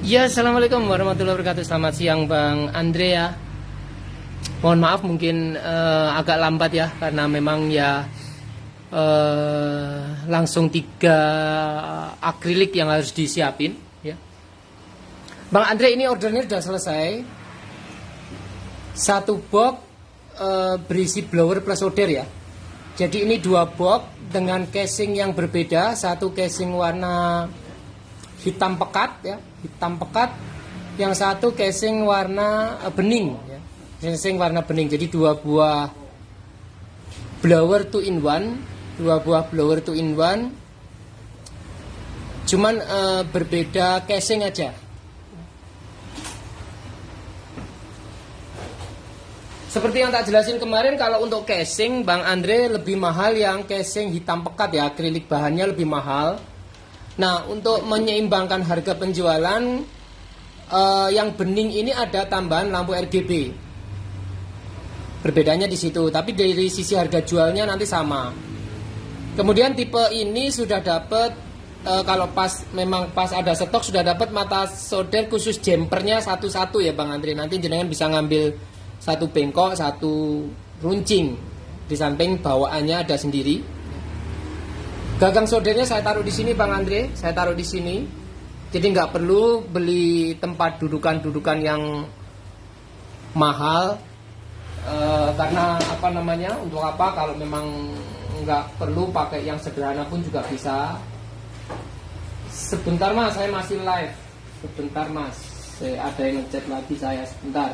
Ya, assalamualaikum warahmatullahi wabarakatuh. Selamat siang, Bang Andre ya. Mohon maaf mungkin agak lambat ya, karena memang ya langsung 3 akrilik yang harus disiapin ya. Bang Andre, ini ordernya sudah selesai. 1 box berisi blower plus solder ya. Jadi ini 2 box dengan casing yang berbeda. 1 casing warna hitam pekat ya, hitam pekat. Yang 1 casing warna bening ya. Casing warna bening. Jadi 2 buah blower 2 in 1, 2 buah blower 2 in 1. Cuman berbeda casing aja. Seperti yang tak jelasin kemarin, kalau untuk casing Bang Andre lebih mahal yang casing hitam pekat ya, akrilik bahannya lebih mahal. Nah, untuk menyeimbangkan harga penjualan, yang bening ini ada tambahan lampu RGB. Berbedanya di situ, tapi dari sisi harga jualnya nanti sama. Kemudian tipe ini sudah dapat, kalau memang pas ada stok sudah dapat mata solder khusus jumpernya satu-satu ya Bang Andre. Nanti jenengan bisa ngambil 1 bengkok, 1 runcing. Di samping bawaannya ada sendiri. Gagang soldernya saya taruh di sini Bang Andre, saya taruh di sini. Jadi nggak perlu beli tempat dudukan-dudukan yang mahal, karena apa namanya, untuk apa, kalau memang nggak perlu pakai yang sederhana pun juga bisa. Sebentar Mas, saya masih live. Sebentar Mas, saya ada yang ngechat lagi saya, sebentar.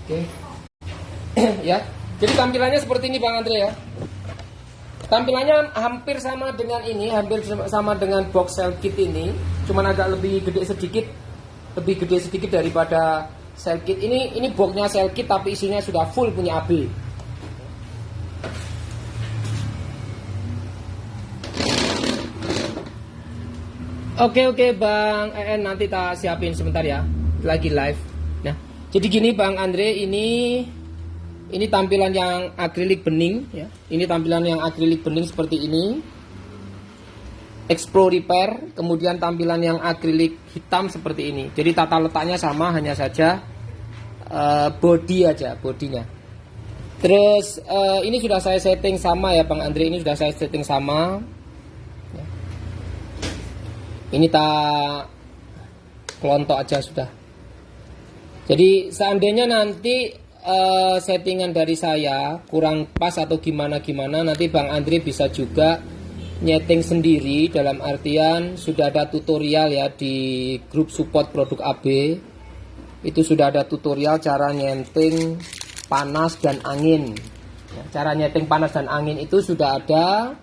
Oke. Ya. Jadi tampilannya seperti ini Bang Andre ya. Tampilannya hampir sama dengan ini, hampir sama dengan box cell kit ini, cuman agak lebih gede sedikit. Lebih gede sedikit daripada cell kit. Ini boxnya cell kit tapi isinya sudah full punya AB. Oke Bang EN, nanti tak siapin sebentar ya. Lagi live. Nah, jadi gini Bang Andre, ini tampilan yang akrilik bening ya. Ini tampilan yang akrilik bening seperti ini. Explore repair, kemudian tampilan yang akrilik hitam seperti ini. Jadi tata letaknya sama, hanya saja body aja, bodinya. Terus ini sudah saya setting sama ya Bang Andre, ini sudah saya setting sama. Ya. Ini tak kelontok aja sudah. Jadi seandainya nanti settingan dari saya kurang pas atau gimana, nanti Bang Andre bisa juga nyeting sendiri, dalam artian sudah ada tutorial ya di grup support produk AB. Itu sudah ada tutorial cara nyeting panas dan angin ya, cara nyeting panas dan angin itu sudah ada.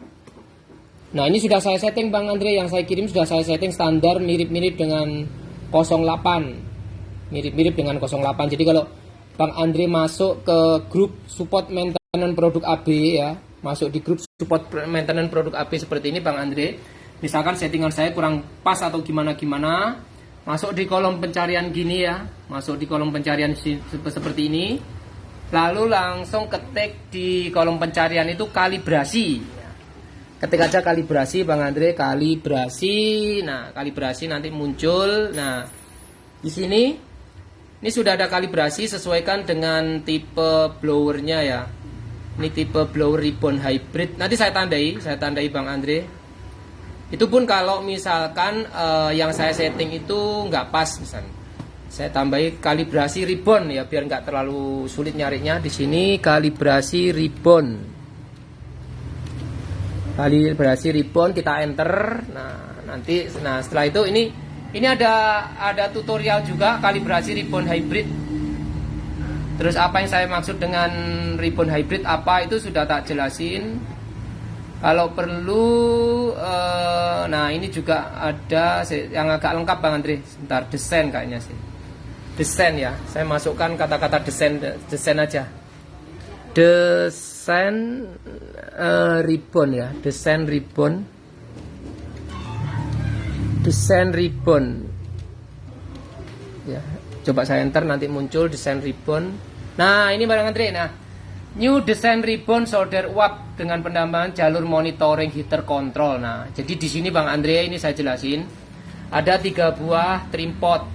Nah, ini sudah saya setting Bang Andre, yang saya kirim sudah saya setting standar mirip-mirip dengan 08. Mirip-mirip dengan 08. Jadi kalau Bang Andre masuk ke grup support maintenance produk AB ya, masuk di grup support maintenance produk AB seperti ini Bang Andre. Misalkan settingan saya kurang pas atau gimana, masuk di kolom pencarian gini ya, masuk di kolom pencarian seperti ini. Lalu langsung ketik di kolom pencarian itu kalibrasi. Ketik aja kalibrasi Bang Andre, kalibrasi. Nah, kalibrasi nanti muncul. Nah, di sini ini sudah ada kalibrasi, sesuaikan dengan tipe blowernya ya. Ini tipe blower ribbon hybrid. Nanti saya tandai Bang Andre. Itu pun kalau misalkan yang saya setting itu nggak pas misalnya. Saya tambahi kalibrasi ribbon ya, biar nggak terlalu sulit nyarinya. Di sini kalibrasi ribbon. Kalibrasi ribbon kita enter. Nah setelah itu ini ada tutorial juga kalibrasi ribbon hybrid. Terus apa yang saya maksud dengan ribbon hybrid apa itu sudah tak jelasin. Kalau perlu nah ini juga ada yang agak lengkap Bang Andre. Sebentar, desain kayaknya sih. Desain ya. Saya masukkan kata-kata desain aja. Desain ribbon ya, desain ribbon. Ya, coba saya enter nanti muncul desain ribbon. Nah, ini Bang Andre. Nah, new design ribbon solder uap dengan penambahan jalur monitoring heater control. Nah, jadi di sini Bang Andre ini saya jelasin ada 3 buah trim pot.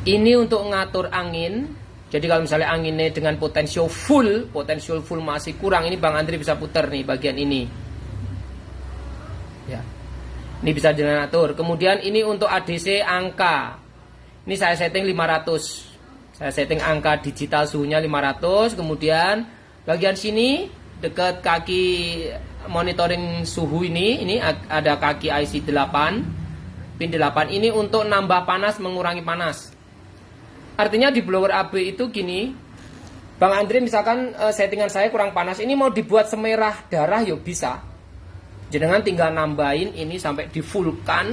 Ini untuk ngatur angin. Jadi kalau misalnya anginnya dengan potential full masih kurang, ini Bang Andre bisa putar nih bagian ini. Ya. Ini bisa diatur. Kemudian ini untuk ADC angka. Ini saya setting 500. Saya setting angka digital suhunya 500. Kemudian bagian sini dekat kaki monitoring suhu ini ada kaki IC 8, pin 8. Ini untuk nambah panas, mengurangi panas. Artinya di blower AB itu gini, Bang Andre misalkan settingan saya kurang panas, ini mau dibuat semerah darah ya bisa. Jenengan tinggal nambahin ini sampai di fullkan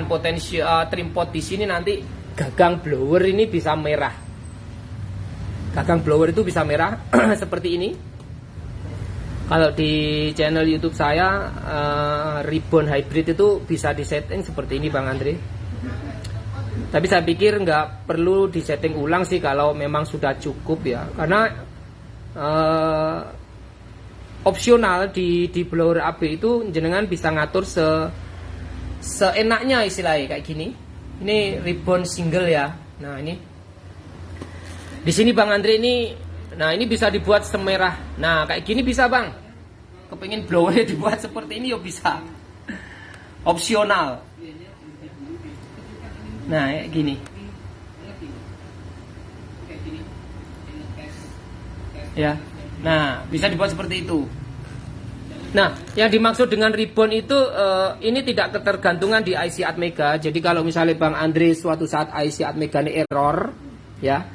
potensial trim pot di sini, nanti gagang blower ini bisa merah. Gagang blower itu bisa merah seperti ini. Kalau di channel YouTube saya ribbon hybrid itu bisa disetting seperti ini Bang Andre. Tapi saya pikir nggak perlu disetting ulang sih kalau memang sudah cukup ya. Karena opsional di blower AB itu jenengan bisa ngatur seenaknya istilahnya kayak gini. Ini ribbon single ya. Nah ini di sini Bang Andre ini, nah ini bisa dibuat semerah. Nah kayak gini bisa Bang. Kepengin blowernya dibuat seperti ini ya bisa. Opsional. Nah kayak gini. Ya. Nah bisa dibuat seperti itu. Nah, yang dimaksud dengan ribbon itu ini tidak ketergantungan di IC Atmega. Jadi kalau misalnya Bang Andre suatu saat IC Atmega ini error, ya,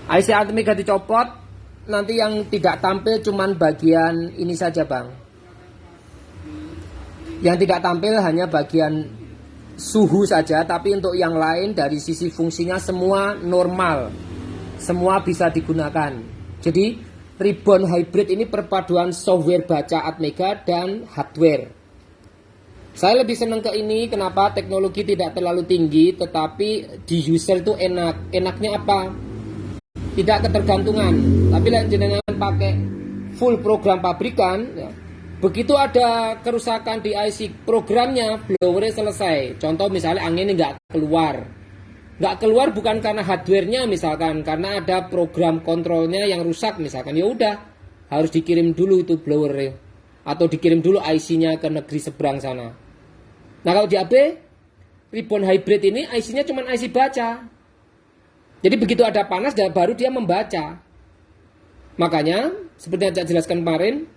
IC Atmega dicopot, nanti yang tidak tampil cuman bagian ini saja Bang. Yang tidak tampil hanya bagian suhu saja, tapi untuk yang lain dari sisi fungsinya semua normal, semua bisa digunakan. Jadi ribbon hybrid ini perpaduan software baca Atmega dan hardware. Saya lebih senang ke ini, kenapa? Teknologi tidak terlalu tinggi, tetapi di user itu enak. Enaknya apa? Tidak ketergantungan. Tapi jenengan pakai full program pabrikan, ya, begitu ada kerusakan di IC programnya, blowernya selesai. Contoh misalnya angin ini nggak keluar. Nggak keluar bukan karena hardware-nya misalkan, karena ada program kontrolnya yang rusak misalkan, ya udah harus dikirim dulu itu blower atau dikirim dulu IC-nya ke negeri seberang sana. Nah kalau di AB ribbon hybrid ini IC-nya cuma IC baca, jadi begitu ada panas baru dia membaca. Makanya seperti yang saya jelaskan kemarin,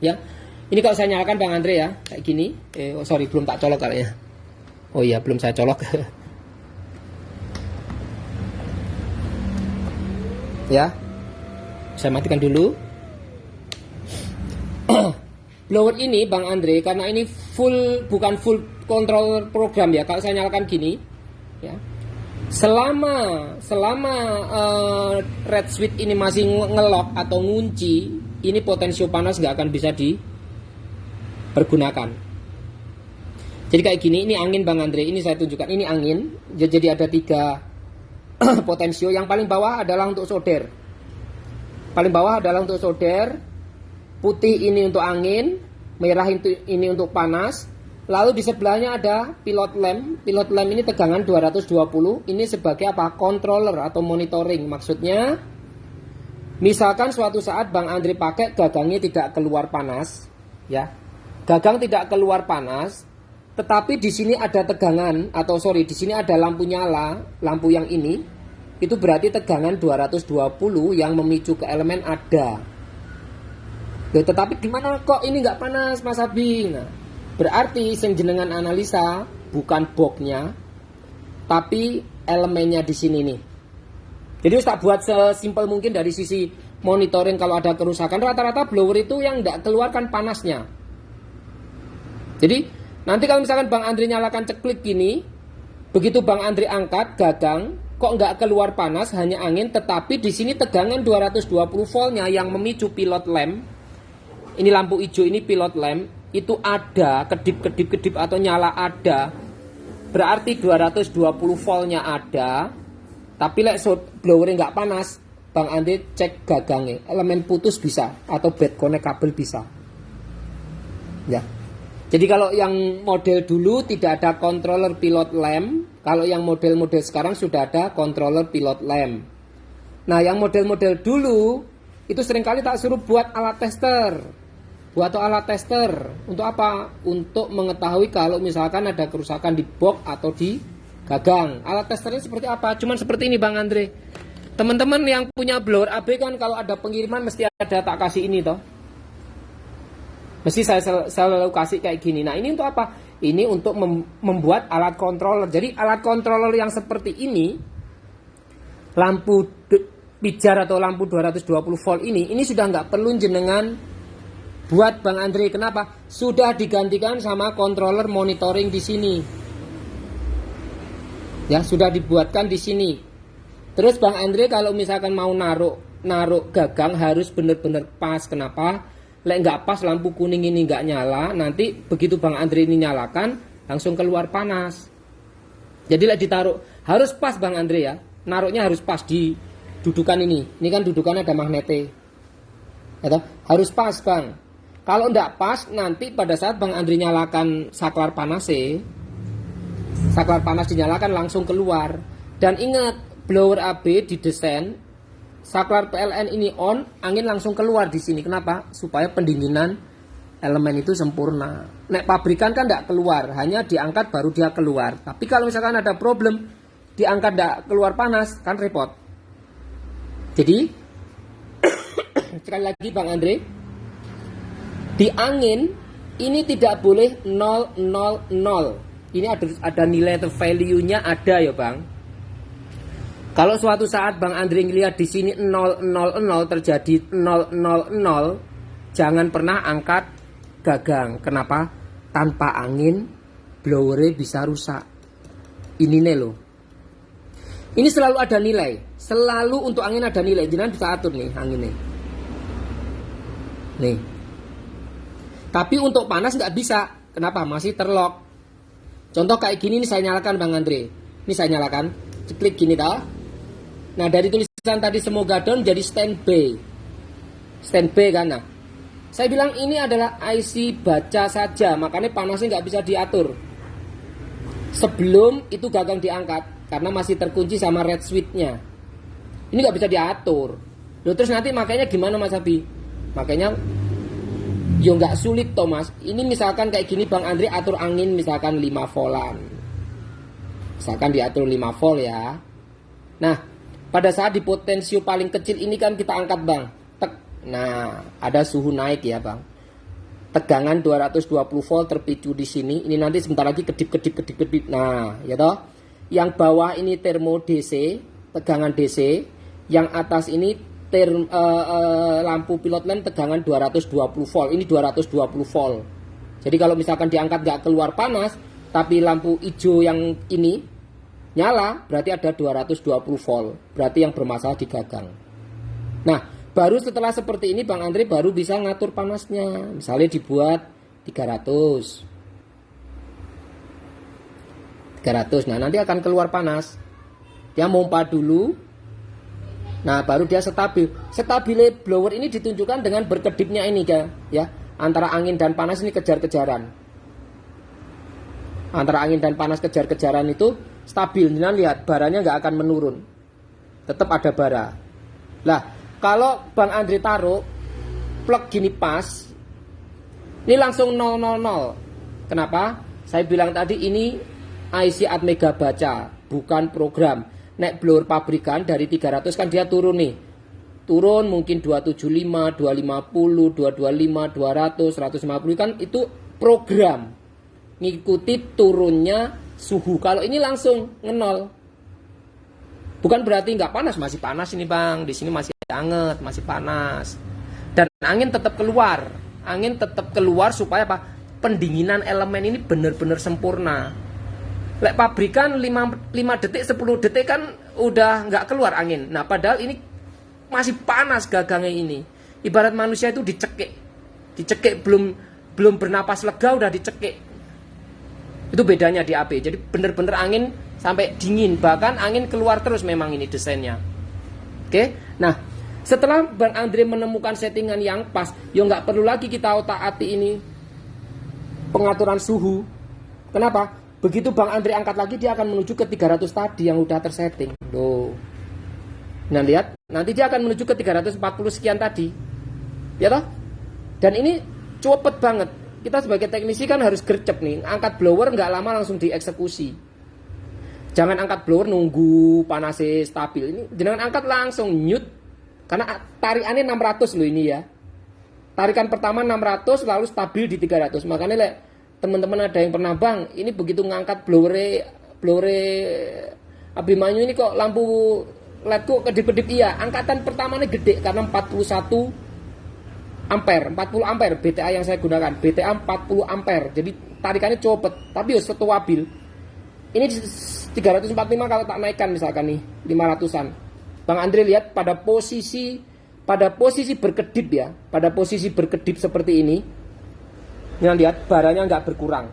ya ini kalau saya nyalakan Bang Andre ya kayak gini, belum tak colok kali ya. Oh iya belum saya colok. Ya, saya matikan dulu. Blower ini Bang Andre, karena ini bukan full control program ya. Kalau saya nyalakan gini, ya, selama red switch ini masih ngelock atau ngunci, ini potensi panas nggak akan bisa dipergunakan. Jadi kayak gini, ini angin Bang Andre. Ini saya tunjukkan, ini angin. Jadi ada 3 potensio. Yang paling bawah adalah untuk solder. Paling bawah adalah untuk solder. Putih ini untuk angin, merah ini untuk panas. Lalu di sebelahnya ada pilot lamp. Pilot lamp ini tegangan 220. Ini sebagai apa? Controller atau monitoring. Maksudnya misalkan suatu saat Bang Andre pakai gagangnya tidak keluar panas, ya. Gagang tidak keluar panas, tetapi di sini ada tegangan di sini ada lampu nyala, lampu yang ini, itu berarti tegangan 220 yang memicu ke elemen ada. Tetapi gimana kok ini nggak panas Mas Abi? Nah, berarti yang jenengan analisa bukan boxnya, tapi elemennya di sini nih. Jadi tak buat sesimpel mungkin dari sisi monitoring kalau ada kerusakan, rata-rata blower itu yang nggak keluarkan panasnya. Jadi nanti kalau misalkan Bang Andre nyalakan ceklik gini, begitu Bang Andre angkat gagang, kok nggak keluar panas, hanya angin, tetapi di sini tegangan 220 voltnya yang memicu pilot lamp. Ini lampu hijau ini pilot lamp, itu ada kedip-kedip atau nyala ada. Berarti 220 voltnya ada, tapi lek blowernya nggak panas, Bang Andre cek gagangnya, elemen putus bisa atau bad connect kabel bisa. Ya. Jadi kalau yang model dulu tidak ada controller pilot lamp, kalau yang model-model sekarang sudah ada controller pilot lamp. Nah, yang model-model dulu itu seringkali tak suruh buat alat tester. Buat alat tester untuk apa? Untuk mengetahui kalau misalkan ada kerusakan di box atau di gagang. Alat testernya seperti apa? Cuman seperti ini Bang Andre. Teman-teman yang punya blower AB kan kalau ada pengiriman mesti ada tak kasih ini toh. Mesti saya selalu kasih kayak gini. Nah, ini untuk apa? Ini untuk membuat alat controller. Jadi alat controller yang seperti ini, lampu pijar atau lampu 220 volt ini sudah nggak perlu jenengan buat Bang Andre. Kenapa? Sudah digantikan sama controller monitoring di sini. Ya, sudah dibuatkan di sini. Terus Bang Andre kalau misalkan mau naruh gagang harus benar-benar pas. Kenapa? Lek nggak pas lampu kuning ini nggak nyala, nanti begitu Bang Andre ini nyalakan langsung keluar panas. Jadi lek ditaruh harus pas Bang Andre ya. Naruhnya harus pas di dudukan ini. Ini kan dudukannya ada magnetnya. Ya, harus pas Bang. Kalau nggak pas nanti pada saat Bang Andre nyalakan saklar panas dinyalakan langsung keluar. Dan ingat blower AB didesain saklar PLN ini on, angin langsung keluar di sini. Kenapa? Supaya pendinginan elemen itu sempurna. Nek pabrikan kan tidak keluar, hanya diangkat baru dia keluar. Tapi kalau misalkan ada problem, diangkat tidak keluar panas, kan repot. Jadi, sekali lagi Bang Andre, di angin ini tidak boleh 000. Ini ada nilai value-nya ada ya Bang. Kalau suatu saat Bang Andre ngelihat di sini 000 terjadi 000, jangan pernah angkat gagang. Kenapa? Tanpa angin blowernya bisa rusak. Ini nih loh. Ini selalu ada nilai. Selalu untuk angin ada nilai. Jangan bisa atur nih anginnya. Nih. Tapi untuk panas nggak bisa. Kenapa? Masih terlock. Contoh kayak gini nih saya nyalakan Bang Andre. Ini saya nyalakan. Klik gini tau. Nah dari tulisan tadi semoga down jadi standby. Standby kan. Nah, saya bilang ini adalah IC baca saja. Makanya panasnya nggak bisa diatur sebelum itu gagang diangkat. Karena masih terkunci sama red switch-nya. Ini nggak bisa diatur. Loh, terus nanti makanya gimana Mas Abi? Makanya yo nggak sulit toh Mas. Ini misalkan kayak gini Bang Andre atur angin misalkan 5 voltan. Misalkan diatur 5 volt ya. Nah, pada saat di potensio paling kecil ini kan kita angkat Bang. Tek. Nah, ada suhu naik ya Bang. Tegangan 220 volt terpicu di sini. Ini nanti sebentar lagi kedip. Nah, ya toh. Yang bawah ini termo DC, tegangan DC. Yang atas ini lampu pilot lamp tegangan 220 volt. Ini 220 volt. Jadi kalau misalkan diangkat nggak keluar panas, tapi lampu hijau yang ini nyala, berarti ada 220 volt. Berarti yang bermasalah di gagang. Nah, baru setelah seperti ini Bang Andre baru bisa ngatur panasnya. Misalnya dibuat 300. Nah, nanti akan keluar panas. Dia mompa dulu. Nah, baru dia stabil. Stabile blower ini ditunjukkan dengan berkedipnya ini ya. Antara angin dan panas ini kejar-kejaran. Antara angin dan panas kejar-kejaran itu stabil. Nah, lihat baranya nggak akan menurun. Tetap ada bara. Lah, kalau Bang Andre taruh plug gini pas, ini langsung 000. Kenapa? Saya bilang tadi ini IC Atmega baca, bukan program. Nek blower pabrikan dari 300 kan dia turun nih. Turun mungkin 275, 250, 225, 200, 150 kan itu program. Ngikuti turunnya suhu. Kalau ini langsung ngenol. Bukan berarti nggak panas, masih panas ini Bang. Di sini masih anget, masih panas. Dan angin tetap keluar. Angin tetap keluar supaya apa? Pendinginan elemen ini benar-benar sempurna. Lek pabrikan 5 detik, 10 detik kan udah nggak keluar angin. Nah, padahal ini masih panas gagangnya ini. Ibarat manusia itu dicekik. Dicekik belum bernapas lega udah dicekik. Itu bedanya di AP. Jadi bener-bener angin sampai dingin, bahkan angin keluar terus memang ini desainnya. Oke. Nah, setelah Bang Andre menemukan settingan yang pas, ya nggak perlu lagi kita otak-atik ini pengaturan suhu. Kenapa? Begitu Bang Andre angkat lagi, dia akan menuju ke 300 tadi yang udah tersetting. Loh. Nah, lihat, nanti dia akan menuju ke 340 sekian tadi. Ya toh? Dan ini cepet banget. Kita sebagai teknisi kan harus gercep nih. Angkat blower nggak lama langsung dieksekusi. Jangan angkat blower nunggu panasnya stabil. Ini jangan angkat langsung nyut. Karena tarikannya 600 loh ini ya. Tarikan pertama 600 lalu stabil di 300. Makanya teman-teman ada yang pernah, Bang, ini begitu ngangkat blower Abimanyu ini kok lampu LED-ku kedip-kedip. Iya, angkatan pertamanya gede karena 41 ampere, 40 ampere BTA yang saya gunakan. BTA 40 ampere. Jadi tarikannya cepet, tapi ya stabil. Ini 345 kalau tak naikkan misalkan nih 500-an. Bang Andre lihat pada posisi berkedip ya, pada posisi berkedip seperti ini. Yang lihat baranya nggak berkurang,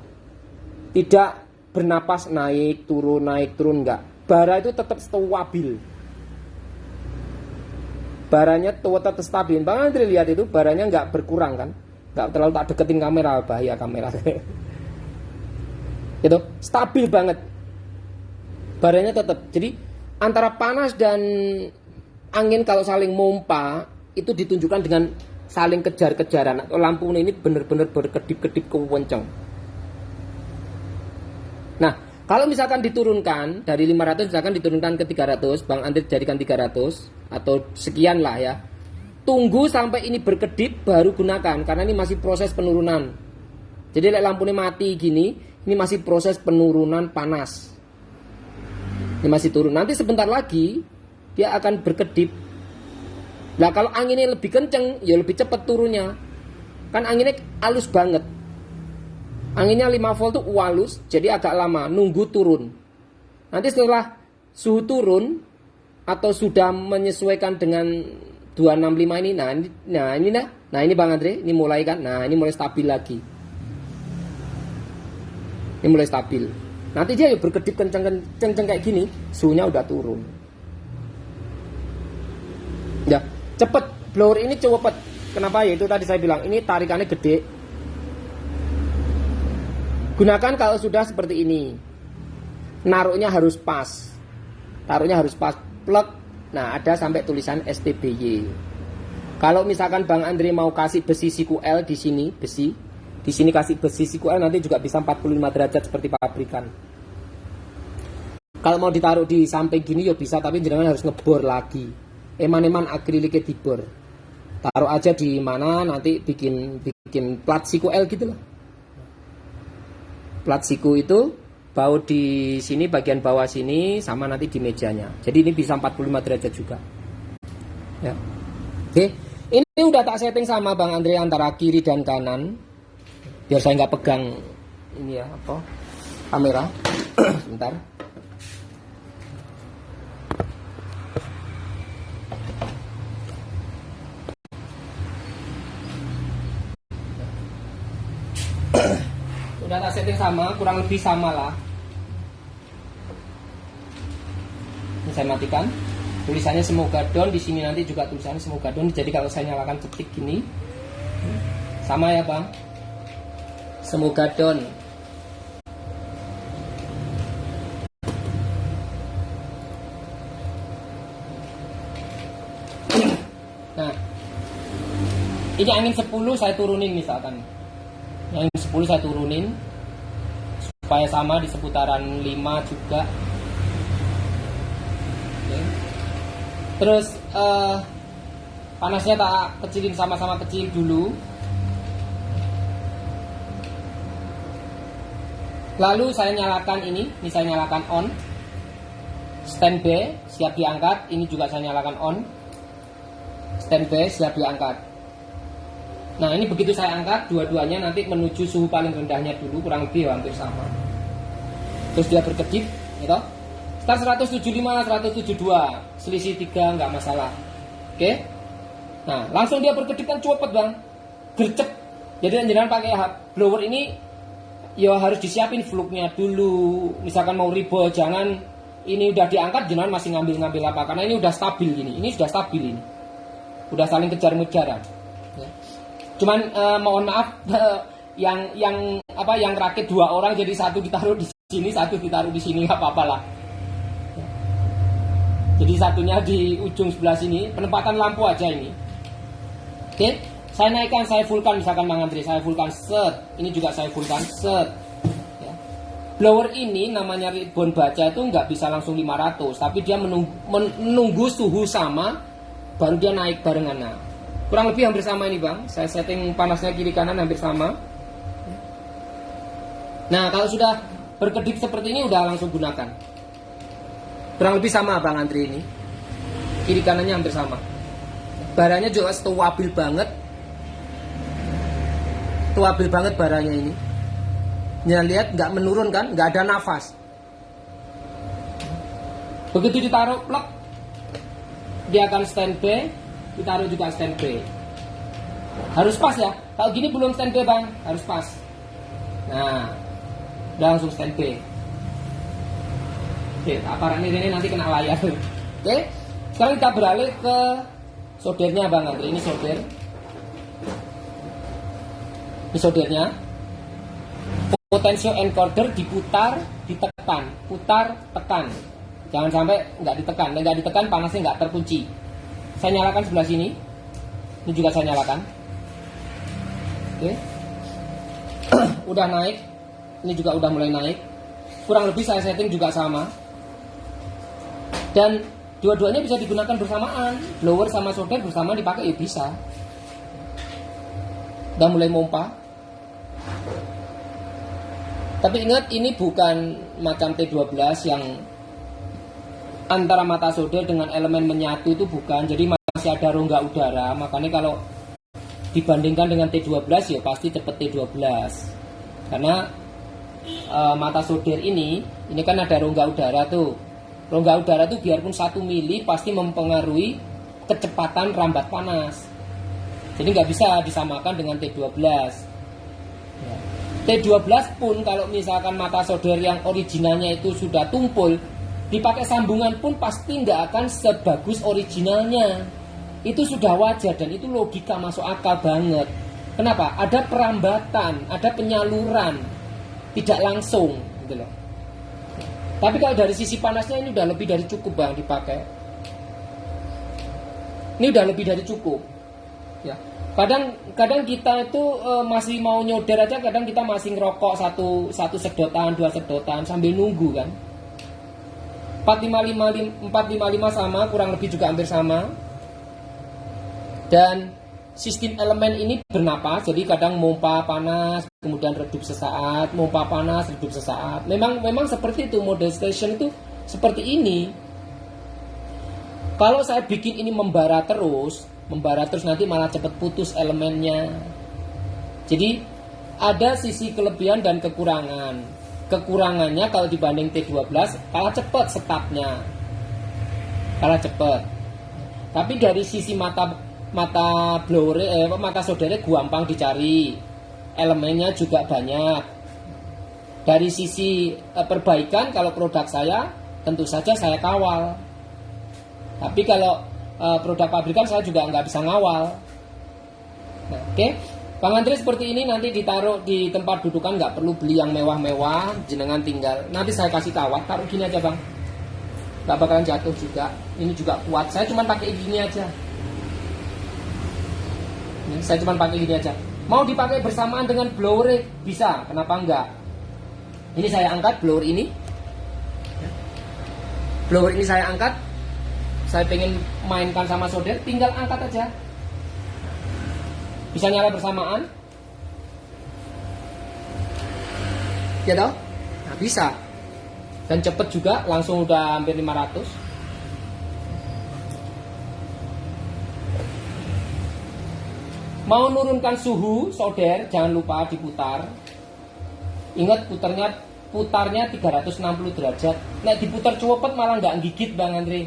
tidak bernapas naik turun enggak. Bara itu tetap stabil, baranya tetap stabil. Bang Andre lihat itu baranya nggak berkurang kan, nggak terlalu tak deketin kamera, bahaya kamera. Itu stabil banget, baranya tetap. Jadi antara panas dan angin kalau saling mompa itu ditunjukkan dengan saling kejar-kejaran. Atau lampu ini benar-benar berkedip-kedip kewenceng. Nah, kalau misalkan diturunkan dari 500 misalkan diturunkan ke 300, Bang Andre jadikan 300 atau sekian lah ya. Tunggu sampai ini berkedip baru gunakan karena ini masih proses penurunan. Jadi lampunya mati gini, ini masih proses penurunan panas. Ini masih turun. Nanti sebentar lagi dia akan berkedip. Nah, kalau anginnya lebih kenceng, ya lebih cepat turunnya. Kan anginnya halus banget. Anginnya 5 volt tuh halus, jadi agak lama nunggu turun. Nanti setelah suhu turun atau sudah menyesuaikan dengan 265 ini, nah ini Bang Andre, ini mulai kan. Nah, ini mulai stabil lagi. Ini mulai stabil. Nanti dia berkedip kenceng kayak gini, suhunya udah turun. Ya, cepet. Blower ini cepet. Kenapa? Ya itu tadi saya bilang, ini tarikannya gede. Gunakan kalau sudah seperti ini. Naruhnya harus pas. Taruhnya harus pas. Plug. Nah, ada sampai tulisan STBY. Kalau misalkan Bang Andre mau kasih besi siku L di sini, besi. Di sini kasih besi siku L, nanti juga bisa 45 derajat seperti pabrikan. Kalau mau ditaruh di samping gini ya bisa, tapi jangan harus ngebor lagi. Eman-eman akriliknya dibor. Taruh aja di mana, nanti bikin plat siku L gitu loh. Plat siku itu baut di sini bagian bawah sini sama nanti di mejanya. Jadi ini bisa 45 derajat juga. Ya. Oke, ini udah tak setting sama Bang Andre antara kiri dan kanan. Biar saya nggak pegang ini ya apa kamera. Sebentar. Udah tak setting sama, kurang lebih sama lah. Ini saya matikan. Tulisannya semoga down, di sini nanti juga tulisannya semoga down. Jadi kalau saya nyalakan cetik gini, sama ya Bang. Semoga down. Nah, ini angin 10 saya turunin misalkan. Yang 10 saya turunin supaya sama di seputaran 5 juga. Oke. Terus panasnya tak kecilin, sama-sama kecil dulu. Lalu saya nyalakan ini saya nyalakan on. Standby, siap diangkat. Ini juga saya nyalakan on. Standby, siap diangkat. Nah, ini begitu saya angkat, dua-duanya nanti menuju suhu paling rendahnya dulu, kurang lebih hampir sama. Terus dia berkedip, gitu. Start 175, 172, selisih 3 nggak masalah. Oke. Nah, langsung dia berkedip kan cepet Bang, gercep. Jadi jangan pakai blower ini ya harus disiapin fluknya dulu. Misalkan mau ribol, jangan ini udah diangkat jangan masih ngambil-ngambil apa, karena ini udah stabil gini. Ini sudah stabil ini. Udah saling kejar-mengejaran. Ya. Cuman mohon maaf yang rakit 2 orang jadi satu ditaruh di sini, satu ditaruh di sini, nggak apa-apa lah. Jadi satunya di ujung sebelah sini, penempatan lampu aja ini. Oke, saya naikkan, saya fullkan misalkan Bang Andri, saya fullkan set, ini juga saya fullkan set. Ya. Blower ini namanya ribbon baja itu nggak bisa langsung 500, tapi dia menunggu suhu sama, baru dia naik barengan. Nah, kurang lebih hampir sama ini Bang, saya setting panasnya kiri kanan hampir sama. Nah, kalau sudah berkedip seperti ini udah langsung gunakan. Kurang lebih sama Bang Andri ini. Kiri kanannya hampir sama. Baranya juga stabil banget. Stabil banget baranya ini. Nah, lihat nggak menurun kan, nggak ada nafas. Begitu ditaruh plug, dia akan standby, ditaruh juga standby. Harus pas ya. Kalau gini belum standby Bang, harus pas. Nah, udah langsung standby. Oke, aparat ini nanti kena layar. Oke, sekarang kita beralih ke soldernya Bang Andri. Ini solder. Ini soldernya. Potensio encoder diputar, ditekan, putar, tekan. Jangan sampai nggak ditekan. Nggak ditekan panasnya nggak terkunci. Saya nyalakan sebelah sini. Ini juga saya nyalakan. Oke. Udah naik. Ini juga udah mulai naik. Kurang lebih saya setting juga sama. Dan dua-duanya bisa digunakan bersamaan. Blower sama solder bersama dipakai ya bisa. Udah mulai mompa. Tapi ingat ini bukan macam T12 yang antara mata solder dengan elemen menyatu, itu bukan. Jadi masih ada rongga udara. Makanya kalau dibandingkan dengan T12 ya pasti cepet T12. Karena mata solder ini kan ada rongga udara tuh. Rongga udara itu biarpun 1 mili pasti mempengaruhi kecepatan rambat panas. Jadi nggak bisa disamakan dengan T12. Ya. T12 pun kalau misalkan mata solder yang originalnya itu sudah tumpul, dipakai sambungan pun pasti nggak akan sebagus originalnya. Itu sudah wajar dan itu logika masuk akal banget. Kenapa? Ada perambatan, ada penyaluran, tidak langsung, gitu loh. Tapi kalau dari sisi panasnya ini udah lebih dari cukup Bang dipakai. Ini udah lebih dari cukup. Ya. Kadang kita itu masih mau nyoder aja, kadang kita masih ngerokok satu sedotan, 2 sedotan sambil nunggu kan. 455 sama, kurang lebih juga hampir sama. Dan sistem elemen ini bernapas, jadi kadang mompa panas, kemudian redup sesaat, mompa panas, redup sesaat. Memang seperti itu, model station itu seperti ini. Kalau saya bikin ini membara terus nanti malah cepat putus elemennya. Jadi ada sisi kelebihan dan kekurangan. Kekurangannya kalau dibanding T12 kalah cepat setupnya, kalah cepat. Tapi dari sisi mata blower, mata soldernya gampang dicari, elemennya juga banyak. Dari sisi perbaikan, kalau produk saya tentu saja saya kawal. Tapi kalau produk pabrikan saya juga nggak bisa ngawal. Nah, oke. Bang Andri seperti ini nanti ditaruh di tempat dudukan, nggak perlu beli yang mewah-mewah, jenengan tinggal. Nanti saya kasih kawat, taruh gini aja Bang, nggak bakalan jatuh juga. Ini juga kuat. Saya cuma pakai gini aja. Saya cuma pakai gini aja. Mau dipakai bersamaan dengan blower bisa, kenapa enggak? Ini saya angkat blower ini. Blower ini saya angkat. Saya pengen mainkan sama solder, tinggal angkat aja. Bisa nyala bersamaan. Ya toh? Nah, bisa. Dan cepet juga, langsung udah hampir 500. Mau nurunkan suhu solder, jangan lupa diputar. Ingat putarnya 360 derajat. Nah, diputar cepet malah nggak gigit Bang Andri.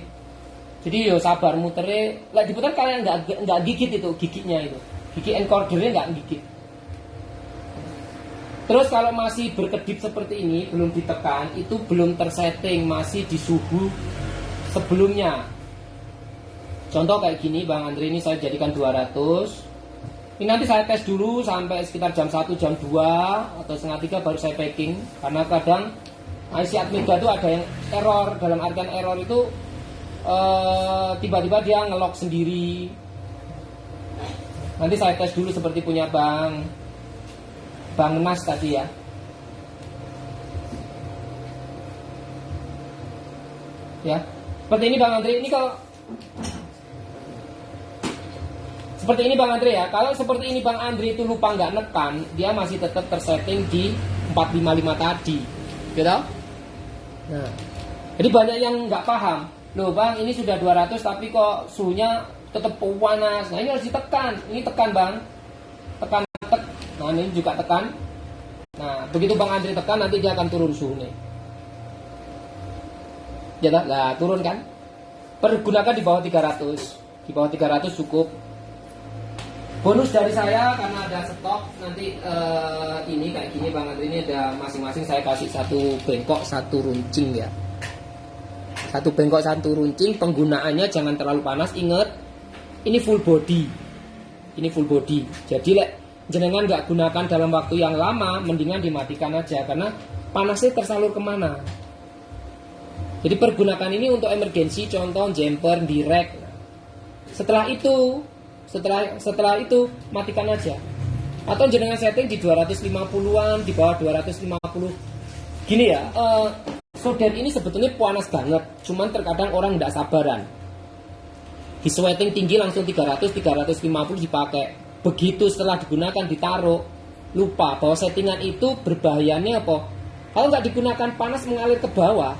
Jadi yo sabar muternya. Lah diputar kalian nggak gigit itu giginya itu. Gigi encodernya nggak gigit. Terus kalau masih berkedip seperti ini, belum ditekan, itu belum tersetting, masih di suhu sebelumnya. Contoh kayak gini Bang Andre, ini saya jadikan 200. Ini nanti saya tes dulu sampai sekitar jam 1, jam 2 atau setengah 3 baru saya packing. Karena kadang IC Atmega itu ada yang error. Dalam artian error itu tiba-tiba dia ngelock sendiri. Nanti saya tes dulu seperti punya Bang Mas tadi ya. Ya, seperti ini Bang Andre. Ini kalau seperti ini Bang Andre ya. Kalau seperti ini Bang Andre itu lupa nggak nekan, dia masih tetap tersetting di 455 tadi, gitu. Nah, jadi banyak yang nggak paham. Loh Bang, ini sudah 200 tapi kok suhunya tetap panas. Nah ini harus ditekan. Ini tekan Bang. Tekan. Nah ini juga tekan. Nah begitu Bang Andre tekan nanti dia akan turun suhunya. Ya lah turun kan. Pergunakan di bawah 300. Di bawah 300 cukup. Bonus dari saya karena ada stok nanti ini kayak gini Bang Andre, ini ada masing-masing saya kasih satu bengkok satu runcing ya. Satu bengkok satu runcing. Penggunaannya jangan terlalu panas. Ingat ini full body. Ini full body. Jadi jenengan nggak gunakan dalam waktu yang lama, mendingan dimatikan aja karena panasnya tersalur kemana. Jadi pergunakan ini untuk emergensi, contoh jumper direct. Setelah itu matikan aja. Atau jenengan setting di 250-an, di bawah 250. Gini ya, solder ini sebetulnya panas banget, cuman terkadang orang nggak sabaran. Di sweating tinggi langsung 300, 350 dipakai. Begitu setelah digunakan ditaruh, lupa bahwa settingan itu berbahayanya apa? Kalau nggak digunakan panas mengalir ke bawah.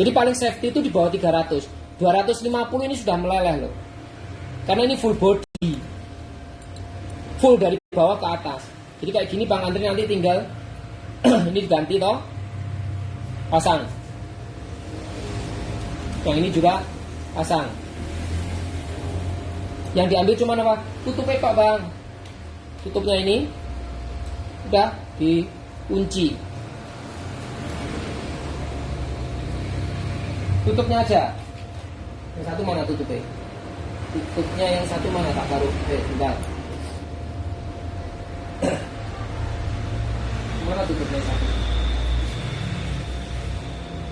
Jadi paling safety itu di bawah 300. 250 ini sudah meleleh loh. Karena ini full body. Full dari bawah ke atas. Jadi kayak gini Bang Andre nanti tinggal ini diganti toh. Pasang. Yang ini juga pasang. Yang diambil cuma apa? Tutupnya Pak Bang. Tutupnya ini udah dikunci. Tutupnya aja. Yang satu mana tutupnya? Tutupnya yang satu mana tak taruh? Bentar. Mana tutupnya yang satu?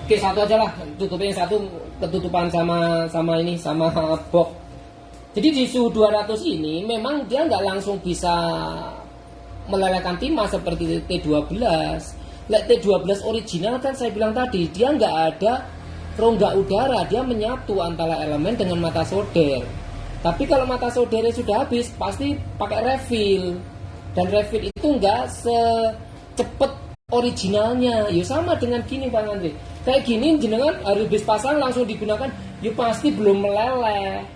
Oke, satu aja lah. Tutupnya yang satu ketutupan sama ini sama box. Jadi di suhu 200 ini memang dia nggak langsung bisa melelehkan timah seperti T12. T12 original kan saya bilang tadi, dia nggak ada rongga udara, dia menyatu antara elemen dengan mata solder. Tapi kalau mata soldernya sudah habis, pasti pakai refill. Dan refill itu nggak secepat originalnya. Ya sama dengan gini Bang Andre. Kayak gini jenengan habis pasang langsung digunakan, ya pasti belum meleleh.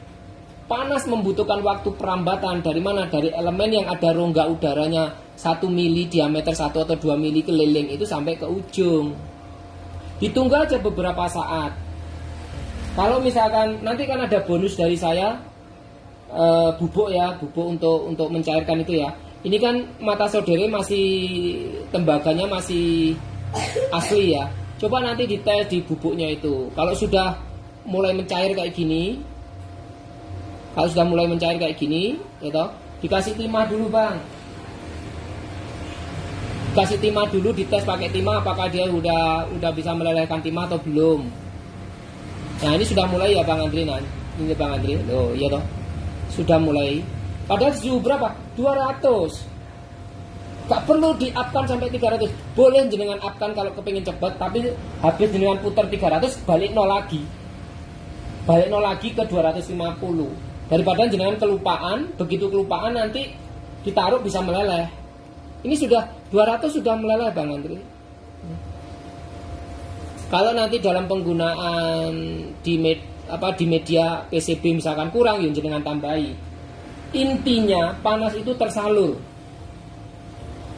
Panas membutuhkan waktu perambatan. Dari mana? Dari elemen yang ada rongga udaranya 1 mili, diameter 1 atau 2 mili keliling itu sampai ke ujung. Ditunggu aja beberapa saat. Kalau misalkan nanti kan ada bonus dari saya, bubuk ya, bubuk untuk mencairkan itu ya. Ini kan mata soldernya masih, tembaganya masih asli ya. Coba nanti dites di bubuknya itu. Kalau sudah mulai mencair kayak gini, gitu, dikasih timah dulu Bang. Kasih timah dulu, dites pakai timah apakah dia udah bisa melelehkan timah atau belum. Nah ini sudah mulai ya Bang Andre. Ini Bang Andre, oh iya toh, sudah mulai. Padahal suhu berapa? 200. Gak perlu di-upkan sampai 300. Boleh jenengan upkan kalau kepingin cepat, tapi habis jenengan putar 300 balik nol lagi. Balik nol lagi ke 250. Daripada jenengan kelupaan, begitu kelupaan nanti ditaruh bisa meleleh. Ini sudah 200 sudah meleleh Bang Andre. Kalau nanti dalam penggunaan di media PCB misalkan kurang, ya jenengan tambahi. Intinya panas itu tersalur.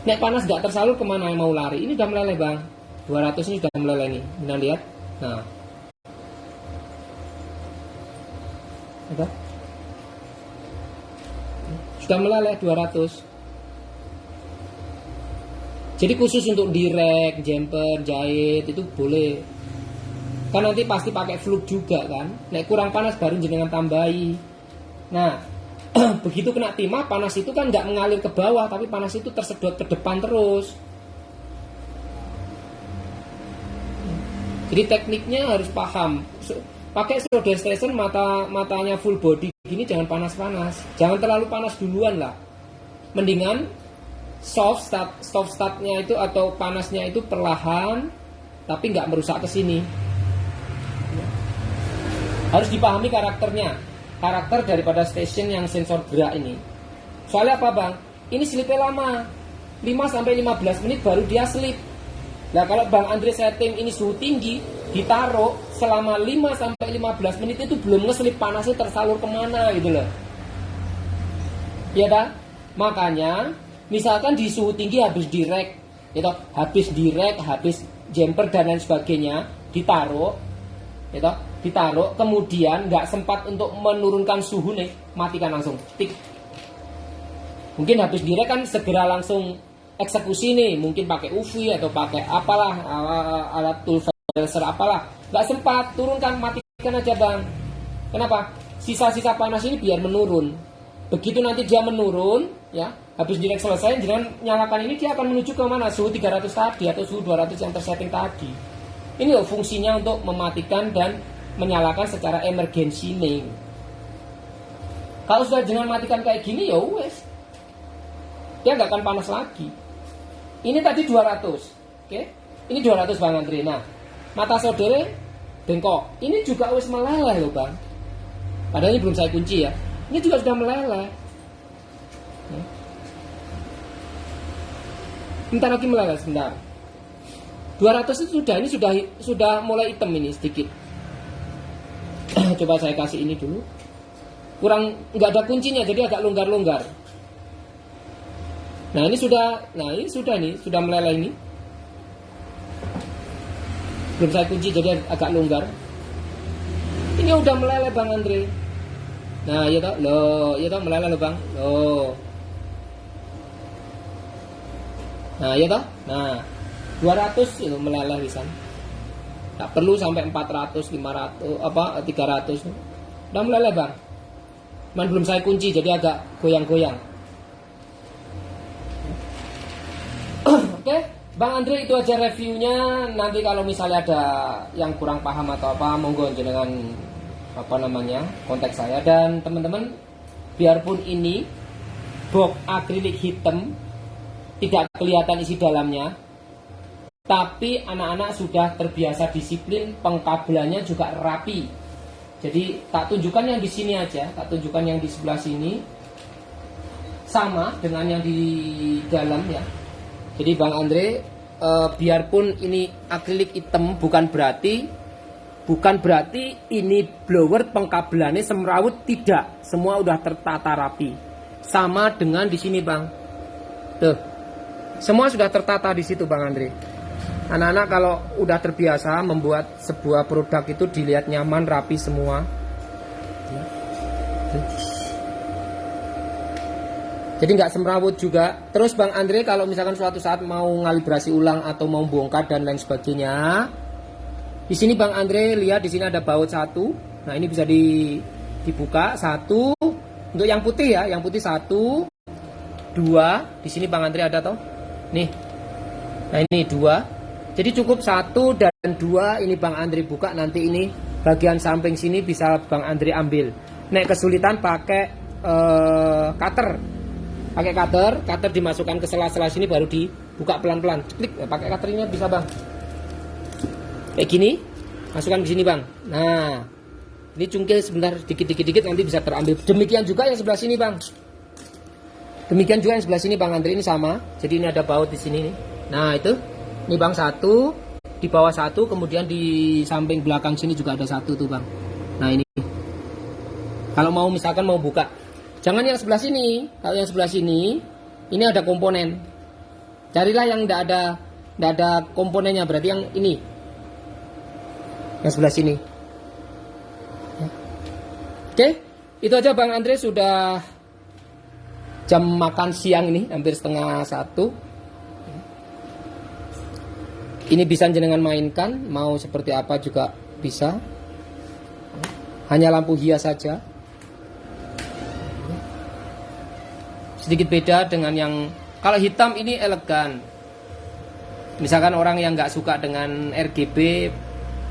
Nek panas gak tersalur kemana yang mau lari? Ini udah meleleh Bang. 200 ini sudah meleleh nih. Kita lihat. Nah. Ada? Sudah meleleh 200. Jadi khusus untuk direct, jumper, jahit itu boleh. Kan nanti pasti pakai fluk juga kan. Nek kurang panas baru jenengan tambahi. Nah, begitu kena timah, panas itu kan nggak mengalir ke bawah, tapi panas itu tersedot ke depan terus. Jadi tekniknya harus paham. Pakai solder station matanya full body gini jangan panas-panas. Jangan terlalu panas duluan lah. Mendingan soft startnya itu atau panasnya itu perlahan, tapi nggak merusak ke sini. Harus dipahami karakternya. Karakter daripada station yang sensor gerak ini. Soalnya apa bang? Ini slipnya lama. 5-15 menit baru dia slip. Nah kalau Bang Andre setting ini suhu tinggi, ditaruh selama 5-15 menit itu belum ngeslip, panasnya tersalur kemana gitu loh. Ya dah. Makanya misalkan di suhu tinggi habis direct, gitu, habis jumper dan lain sebagainya, ditaruh, gitu, ditaruh, kemudian nggak sempat untuk menurunkan suhu nih, matikan langsung, tik. Mungkin habis direct kan segera langsung eksekusi nih, mungkin pakai UV atau pakai apalah alat tool filter apalah, nggak sempat turunkan, matikan aja bang. Kenapa? Sisa-sisa panas ini biar menurun. Begitu nanti dia menurun, ya habis direct selesai, jangan nyalakan ini, dia akan menuju ke mana? Suhu 300 tadi atau suhu 200 yang tersetting tadi. Ini loh fungsinya untuk mematikan dan menyalakan secara emergency nih. Kalau sudah jangan matikan kayak gini ya wes, dia nggak akan panas lagi. Ini tadi 200, oke? Ini 200 Bang Andre. Nah, mata soldernya bengkok. Ini juga wis meleleh loh Bang. Padahal ini belum saya kunci ya. Ini juga sudah meleleh. Bentar lagi meleleh, sebentar. 200 itu sudah, ini sudah mulai hitam ini sedikit. Coba saya kasih ini dulu. Kurang, nggak ada kuncinya, jadi agak longgar-longgar. Nah ini sudah meleleh ini. Belum saya kunci jadi agak longgar. Ini udah meleleh Bang Andre. Nah ya toh, meleleh loh Bang. Loh. Nah ya toh, nah 200 itu meleleh bisa. Tak perlu sampai 400, 500, 300. Udah meleleh Bang. Man belum saya kunci jadi agak goyang-goyang. Oke, Bang Andre itu aja reviewnya. Nanti kalau misalnya ada yang kurang paham atau apa, monggo dengan kontak saya. Dan teman-teman, biarpun ini box akrilik hitam, tidak kelihatan isi dalamnya, tapi anak-anak sudah terbiasa disiplin, pengkabelannya juga rapi. Jadi tak tunjukkan yang di sini aja, tak tunjukkan yang di sebelah sini, sama dengan yang di dalam ya. Jadi Bang Andre, biarpun ini akrilik hitam bukan berarti ini blower pengkabelannya semrawut, tidak. Semua udah tertata rapi. Sama dengan di sini Bang. Tuh. Semua sudah tertata di situ Bang Andre. Anak-anak kalau udah terbiasa membuat sebuah produk itu dilihat nyaman, rapi semua. Jadi nggak semrawut juga. Terus Bang Andre kalau misalkan suatu saat mau ngalibrasi ulang atau mau bongkar dan lain sebagainya, di sini Bang Andre lihat di sini ada baut satu. Nah ini bisa dibuka satu. Untuk yang putih ya, yang putih satu, dua. Di sini Bang Andre ada toh? Nih. Nah ini dua. Jadi cukup satu dan dua. Ini Bang Andre buka, nanti ini bagian samping sini bisa Bang Andre ambil. Nek kesulitan pakai cutter. Pakai cutter dimasukkan ke sela-sela sini baru dibuka pelan-pelan. Klik, pakai cutter ini bisa Bang. Kayak gini, masukkan ke sini Bang. Nah, ini cungkil sebentar, dikit nanti bisa terambil. Demikian juga yang sebelah sini Bang. Demikian juga yang sebelah sini Bang Andre, ini sama. Jadi ini ada baut di sini nih. Nah itu, ini Bang satu, di bawah satu, kemudian di samping belakang sini juga ada satu tuh Bang. Nah ini, kalau mau misalkan mau buka. Jangan yang sebelah sini. Kalau yang sebelah sini, ini ada komponen. Carilah yang tidak ada komponennya, berarti yang ini. Yang sebelah sini. Oke, itu aja Bang Andre, sudah jam makan siang ini, hampir setengah 1. Ini bisa jenengan mainkan, mau seperti apa juga bisa. Hanya lampu hias saja. Sedikit beda dengan yang kalau hitam ini elegan. Misalkan orang yang nggak suka dengan RGB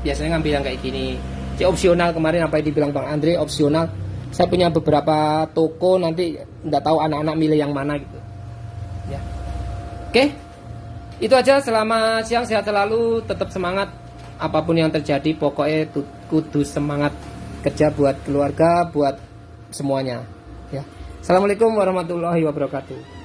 biasanya ngambil yang kayak gini. Opsional, kemarin apa yang dibilang Bang Andre, opsional. Saya punya beberapa toko, nanti nggak tahu anak-anak milih yang mana gitu. Ya. Oke, itu aja. Selamat siang, sehat selalu, tetap semangat. Apapun yang terjadi, pokoknya kudu semangat kerja buat keluarga, buat semuanya. Ya. Assalamualaikum warahmatullahi wabarakatuh.